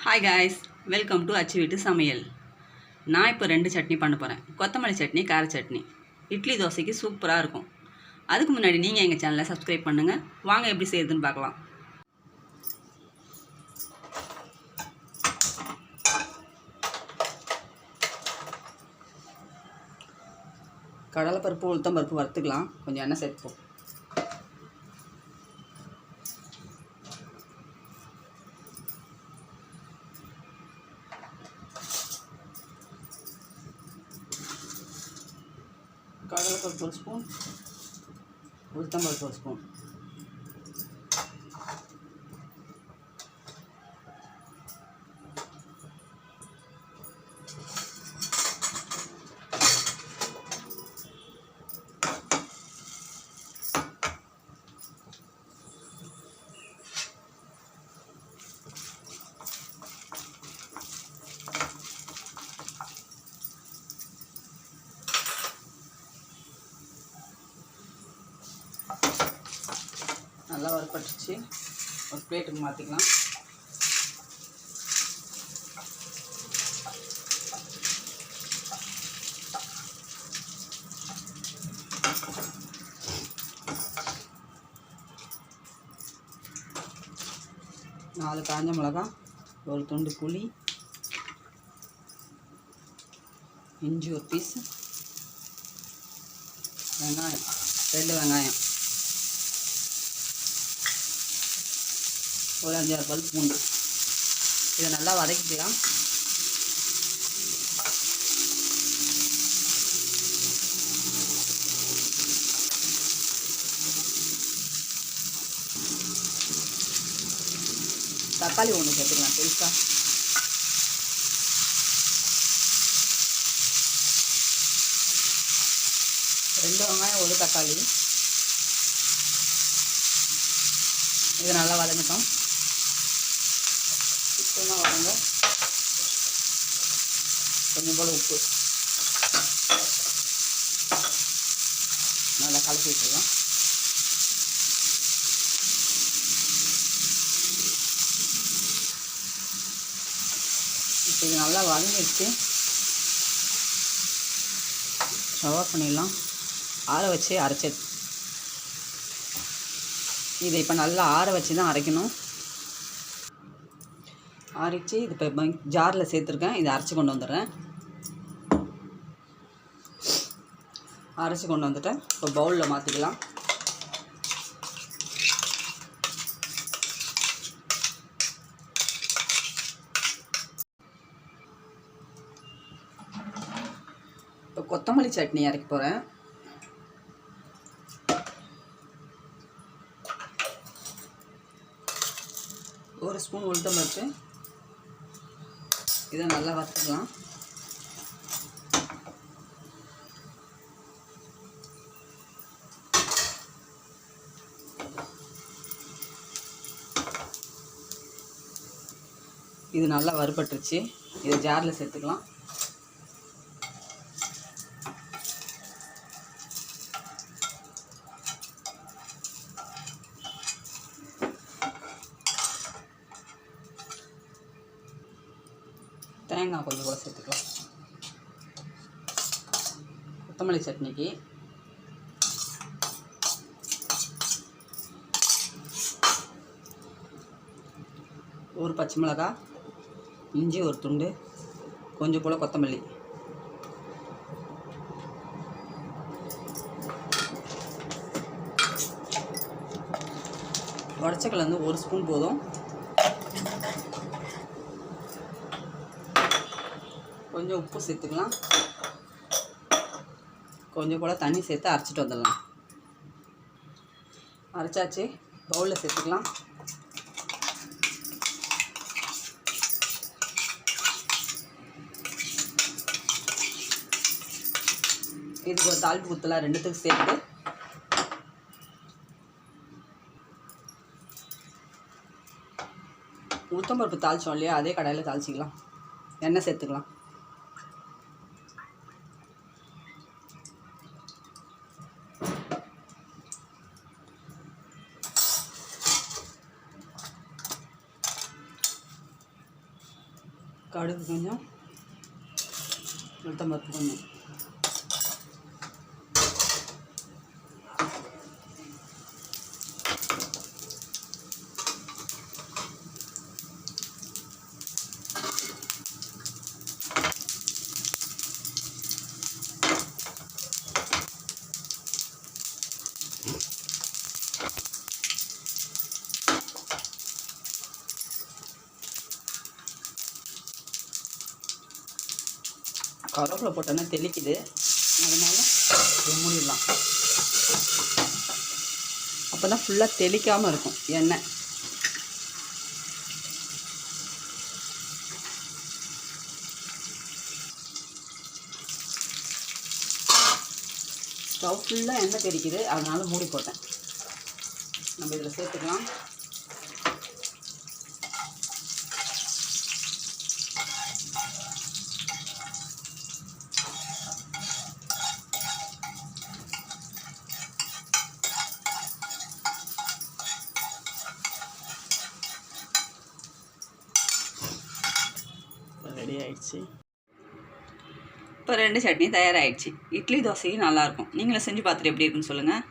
Hi guys, welcome to அச்சு வீட்டு சமையல். நான் இப்போ 2 சட்னி பண்ண போகிறேன். கொத்தமல்லி சட்னி, கார சட்னி. இட்லி தோசைக்கு சூப்பராக இருக்கும். அதுக்கு முன்னாடி நீங்கள் எங்கள் சேனலை சப்ஸ்கிரைப் பண்ணுங்கள். வாங்க எப்படி செய்யுதுன்னு பார்க்கலாம். கடலைப்பருப்பு, உளுத்தம் பருப்பு வறுத்துக்கலாம். கொஞ்சம் எண்ணெய் சேர்த்துப்போம். கடலைப்பருப்பு 1 ஸ்பூன், உளுத்தம் பருப்பு 1 ஸ்பூன். நல்லா வறுப்பட்டுச்சு. ஒரு பிளேட்டுக்கு மாற்றிக்கலாம். நாலு காஞ்ச மிளகா, ஒரு துண்டு புளி, இஞ்சி ஒரு பீஸ், வெங்காயம் 2 வெங்காயம், ஒரு 5-6 பல் பூண்டு. இதை நல்லா வதக்கிக்கலாம். தக்காளி 1 சேர்த்துக்கலாம் பெருசாக. ரெண்டு வெங்காயம், ஒரு தக்காளி. இதை நல்லா வதங்கட்டும். சுத்தமாக வதங்க. கொஞ்சம் போல் உப்பு நல்லா கலக்கி வச்சுக்கலாம். இப்போ இது நல்லா வதங்கிடுச்சு. ஸ்டவ் ஆஃப் பண்ணிடலாம். ஆற வச்சு அரைச்சது. இதை இப்போ நல்லா ஆற வச்சு தான் அரைக்கணும். அரைச்சி இது இப்போ ஜாரில் சேர்த்துருக்கேன். இதை அரைச்சி கொண்டு வந்துடுறேன். அரைச்சி கொண்டு வந்துட்டேன். இப்போ பவுலில் மாற்றிக்கலாம். இப்போ கொத்தமல்லி சட்னி அரைக்க போகிறேன். ஒரு ஸ்பூன் உளுத்தம் பருப்பு. இதை நல்லா வறுத்துக்கலாம். இது நல்லா வறுபட்டுருச்சு. இதை ஜாரில் சேர்த்துக்கலாம். தேங்காய் கொஞ்சம் கூட சேர்த்துக்கலாம். கொத்தமல்லி சட்னிக்கு ஒரு பச்சை மிளகாய், இஞ்சி ஒரு துண்டு, கொஞ்சம் போல் கொத்தமல்லி. உடச்சக்கல்ல வந்து 1 ஸ்பூன் போதும். கொஞ்சம் உப்பு சேர்த்துக்கலாம். கொஞ்சம் போல் தண்ணி சேர்த்து அரைச்சிட்டு வந்துடலாம். அரைச்சாச்சு. பவுலில் சேர்த்துக்கலாம். இதுக்கு ஒரு தாளிப்பு குத்தலாம். 2த்துக்கு சேர்த்து உளுத்தம் பருப்பு தாளித்தோம் இல்லையா, அதே கடாயில் தாளிச்சிக்கலாம். எண்ணெய் சேர்த்துக்கலாம். கடுகு கொஞ்சம், உளுத்தம்பருப்பு கொஞ்சம், கருவேப்பிலை போட்டோன்னா தெளிக்குது, அதனால் மூடிடலாம். அப்போ தான் ஃபுல்லாக தெளிக்காமல் இருக்கும் எண்ணெய். ஸ்டவ் ஃபுல்லாக எண்ணெய் தெளிக்குது, அதனால் மூடி போட்டேன். நம்ம இதில் சேர்த்துக்கலாம். ரெடி ஆயிடுச்சு. இப்போ 2 சட்னி தயாராகிடுச்சு. இட்லி தோசையும் நல்லாயிருக்கும். நீங்களும் செஞ்சு பார்த்துட்டு எப்படி இருக்குன்னு சொல்லுங்கள்.